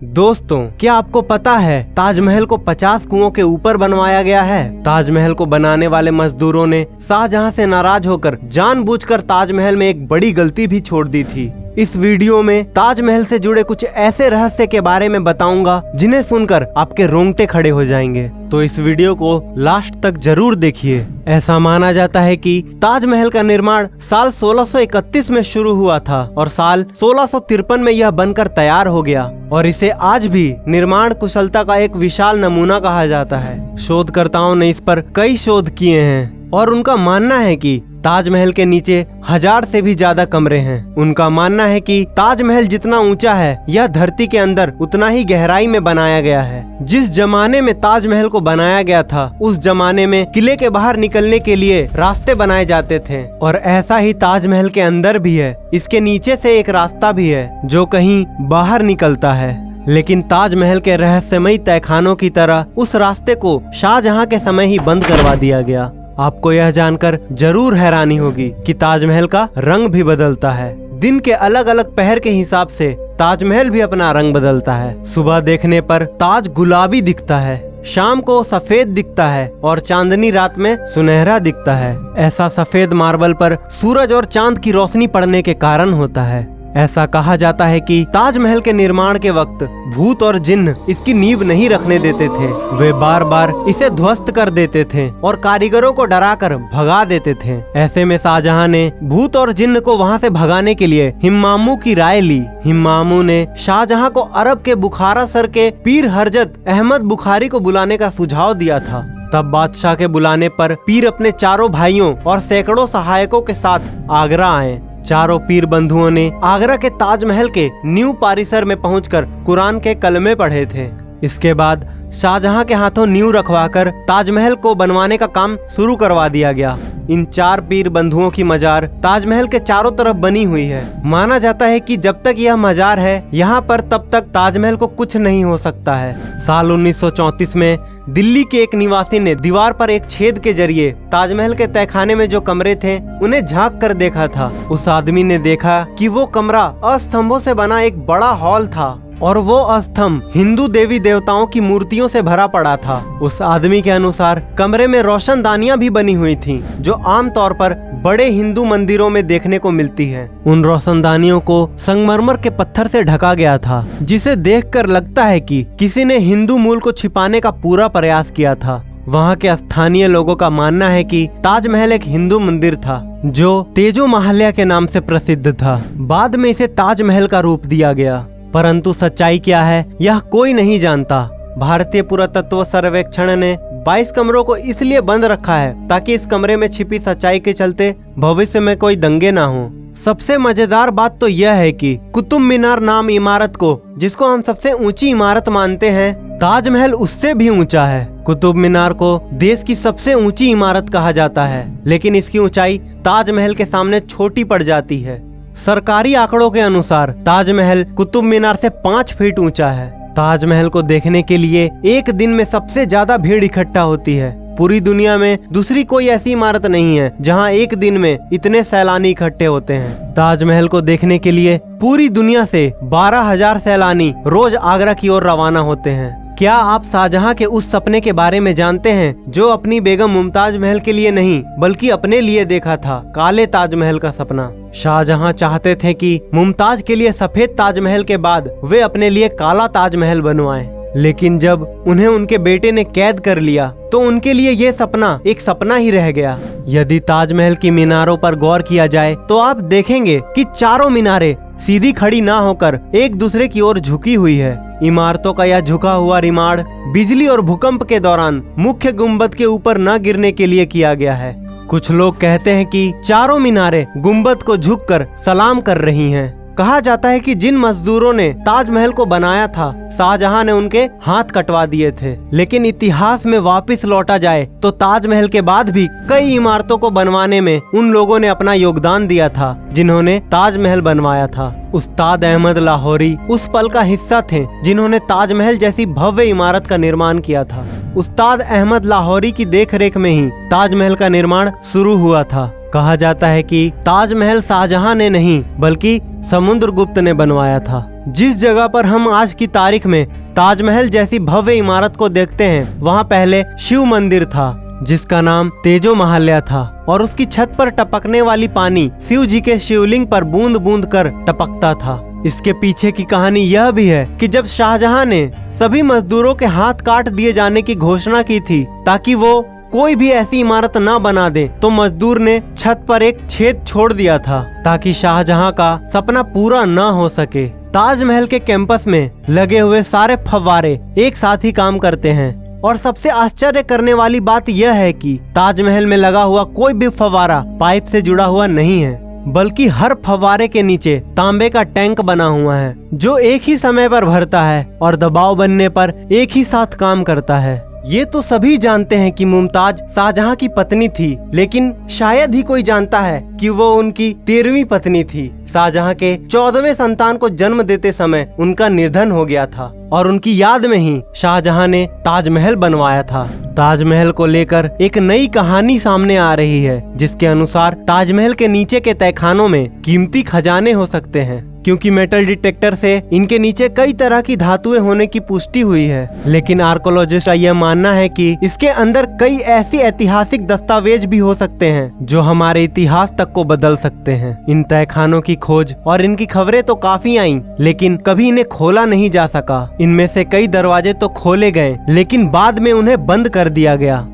दोस्तों, क्या आपको पता है ताजमहल को 50 कुओं के ऊपर बनवाया गया है। ताजमहल को बनाने वाले मजदूरों ने शाहजहां से नाराज होकर जानबूझकर ताजमहल में एक बड़ी गलती भी छोड़ दी थी। इस वीडियो में ताजमहल से जुड़े कुछ ऐसे रहस्य के बारे में बताऊंगा जिन्हें सुनकर आपके रोंगटे खड़े हो जाएंगे, तो इस वीडियो को लास्ट तक जरूर देखिए। ऐसा माना जाता है कि ताजमहल का निर्माण साल 1631 में शुरू हुआ था और साल 1653 में यह बनकर तैयार हो गया और इसे आज भी निर्माण कुशलता का एक विशाल नमूना कहा जाता है। शोधकर्ताओं ने इस पर कई शोध किए हैं और उनका मानना है कि ताजमहल के नीचे 1000 से भी ज्यादा कमरे हैं। उनका मानना है कि ताजमहल जितना ऊंचा है यह धरती के अंदर उतना ही गहराई में बनाया गया है। जिस जमाने में ताजमहल को बनाया गया था उस जमाने में किले के बाहर निकलने के लिए रास्ते बनाए जाते थे और ऐसा ही ताजमहल के अंदर भी है। इसके नीचे से एक रास्ता भी है जो कहीं बाहर निकलता है, लेकिन ताजमहल के रहस्यमयी तहखानों की तरह उस रास्ते को शाहजहां के समय ही बंद करवा दिया गया। आपको यह जानकर जरूर हैरानी होगी कि ताजमहल का रंग भी बदलता है। दिन के अलग अलग पहर के हिसाब से ताजमहल भी अपना रंग बदलता है। सुबह देखने पर ताज गुलाबी दिखता है, शाम को सफेद दिखता है और चांदनी रात में सुनहरा दिखता है। ऐसा सफेद मार्बल पर सूरज और चांद की रोशनी पड़ने के कारण होता है। ऐसा कहा जाता है कि ताजमहल के निर्माण के वक्त भूत और जिन्न इसकी नींव नहीं रखने देते थे। वे बार बार इसे ध्वस्त कर देते थे और कारीगरों को डराकर भगा देते थे। ऐसे में शाहजहां ने भूत और जिन्न को वहां से भगाने के लिए हिम्मामू की राय ली। हिम्मामू ने शाहजहां को अरब के बुखारा सर के पीर हरजत अहमद बुखारी को बुलाने का सुझाव दिया था। तब बादशाह के बुलाने पर पीर अपने चारों भाइयों और सैकड़ों सहायकों के साथ आगरा आए। चारों पीर बंधुओं ने आगरा के ताजमहल के न्यू परिसर में पहुंचकर कुरान के कलमे पढ़े थे। इसके बाद शाहजहां के हाथों नींव रखवाकर ताजमहल को बनवाने का काम शुरू करवा दिया गया। इन 4 पीर बंधुओं की मजार ताजमहल के चारों तरफ बनी हुई है। माना जाता है कि जब तक यह मजार है यहाँ पर तब तक ताजमहल को कुछ नहीं हो सकता है। साल 1934 में दिल्ली के एक निवासी ने दीवार पर एक छेद के जरिए ताजमहल के तहखाने में जो कमरे थे उन्हें झांक कर देखा था। उस आदमी ने देखा कि वो कमरा अस्तंभों से बना एक बड़ा हॉल था और वो स्तंभ हिंदू देवी देवताओं की मूर्तियों से भरा पड़ा था। उस आदमी के अनुसार कमरे में रोशनदानियां भी बनी हुई थीं, जो आमतौर पर बड़े हिंदू मंदिरों में देखने को मिलती है। उन रोशनदानियों को संगमरमर के पत्थर से ढका गया था, जिसे देखकर लगता है कि किसी ने हिंदू मूल को छिपाने का पूरा प्रयास किया था। वहाँ के स्थानीय लोगों का मानना है कि ताजमहल एक हिंदू मंदिर था जो तेजो महाल्या के नाम से प्रसिद्ध था। बाद में इसे ताजमहल का रूप दिया गया, परंतु सच्चाई क्या है यह कोई नहीं जानता। भारतीय पुरातत्व सर्वेक्षण ने 22 कमरों को इसलिए बंद रखा है ताकि इस कमरे में छिपी सच्चाई के चलते भविष्य में कोई दंगे ना हो। सबसे मजेदार बात तो यह है कि कुतुब मीनार नाम इमारत को, जिसको हम सबसे ऊंची इमारत मानते हैं, ताजमहल उससे भी ऊंचा है। कुतुब मीनार को देश की सबसे ऊंची इमारत कहा जाता है, लेकिन इसकी ऊंचाई ताजमहल के सामने छोटी पड़ जाती है। सरकारी आंकड़ों के अनुसार ताजमहल कुतुब मीनार से 5 फीट ऊंचा है। ताजमहल को देखने के लिए एक दिन में सबसे ज्यादा भीड़ इकट्ठा होती है। पूरी दुनिया में दूसरी कोई ऐसी इमारत नहीं है जहां एक दिन में इतने सैलानी इकट्ठे होते हैं। ताजमहल को देखने के लिए पूरी दुनिया से 12,000 सैलानी रोज आगरा की ओर रवाना होते हैं। क्या आप शाहजहां के उस सपने के बारे में जानते हैं जो अपनी बेगम मुमताज महल के लिए नहीं बल्कि अपने लिए देखा था? काले ताजमहल का सपना। शाहजहां चाहते थे कि मुमताज के लिए सफेद ताजमहल के बाद वे अपने लिए काला ताजमहल बनवाएं, लेकिन जब उन्हें उनके बेटे ने कैद कर लिया तो उनके लिए ये सपना एक सपना ही रह गया। यदि ताजमहल की मीनारों पर गौर किया जाए तो आप देखेंगे कि चारों मीनारें सीधी खड़ी ना होकर एक दूसरे की ओर झुकी हुई है। इमारतों का यह झुका हुआ निर्माण बिजली और भूकंप के दौरान मुख्य गुंबद के ऊपर न गिरने के लिए किया गया है। कुछ लोग कहते हैं कि चारों मीनारें गुंबद को झुककर सलाम कर रही हैं। कहा जाता है कि जिन मजदूरों ने ताजमहल को बनाया था शाहजहां ने उनके हाथ कटवा दिए थे, लेकिन इतिहास में वापस लौटा जाए तो ताजमहल के बाद भी कई इमारतों को बनवाने में उन लोगों ने अपना योगदान दिया था जिन्होंने ताजमहल बनवाया था। उस्ताद अहमद लाहौरी उस पल का हिस्सा थे जिन्होंने ताजमहल जैसी भव्य इमारत का निर्माण किया था। उस्ताद अहमद लाहौरी की देखरेख में ही ताजमहल का निर्माण शुरू हुआ था। कहा जाता है कि ताजमहल शाहजहां ने नहीं बल्कि समुद्रगुप्त ने बनवाया था। जिस जगह पर हम आज की तारीख में ताजमहल जैसी भव्य इमारत को देखते हैं, वहाँ पहले शिव मंदिर था जिसका नाम तेजो महाल्या था, और उसकी छत पर टपकने वाली पानी शिव जी के शिवलिंग पर बूंद बूंद कर टपकता था। इसके पीछे की कहानी यह भी है कि जब शाहजहां ने सभी मजदूरों के हाथ काट दिए जाने की घोषणा की थी ताकि वो कोई भी ऐसी इमारत न बना दे, तो मजदूर ने छत पर एक छेद छोड़ दिया था ताकि शाहजहां का सपना पूरा न हो सके। ताजमहल के कैंपस में लगे हुए सारे फव्वारे एक साथ ही काम करते हैं, और सबसे आश्चर्य करने वाली बात यह है कि ताजमहल में लगा हुआ कोई भी फव्वारा पाइप से जुड़ा हुआ नहीं है, बल्कि हर फव्वारे के नीचे तांबे का टैंक बना हुआ है जो एक ही समय पर भरता है और दबाव बनने पर एक ही साथ काम करता है। ये तो सभी जानते हैं कि मुमताज शाहजहां की पत्नी थी, लेकिन शायद ही कोई जानता है कि वो उनकी 13वीं पत्नी थी। शाहजहां के 14वें संतान को जन्म देते समय उनका निधन हो गया था, और उनकी याद में ही शाहजहां ने ताजमहल बनवाया था। ताजमहल को लेकर एक नई कहानी सामने आ रही है, जिसके अनुसार ताजमहल के नीचे के तहखानों में कीमती खजाने हो सकते हैं, क्योंकि मेटल डिटेक्टर से इनके नीचे कई तरह की धातुएं होने की पुष्टि हुई है। लेकिन आर्कोलॉजिस्ट का यह मानना है कि इसके अंदर कई ऐसी ऐतिहासिक दस्तावेज भी हो सकते हैं जो हमारे इतिहास तक को बदल सकते हैं। इन तहखानों की खोज और इनकी खबरें तो काफी आईं, लेकिन कभी इन्हें खोला नहीं जा सका। इनमें से कई दरवाजे तो खोले गए, लेकिन बाद में उन्हें बंद कर दिया गया।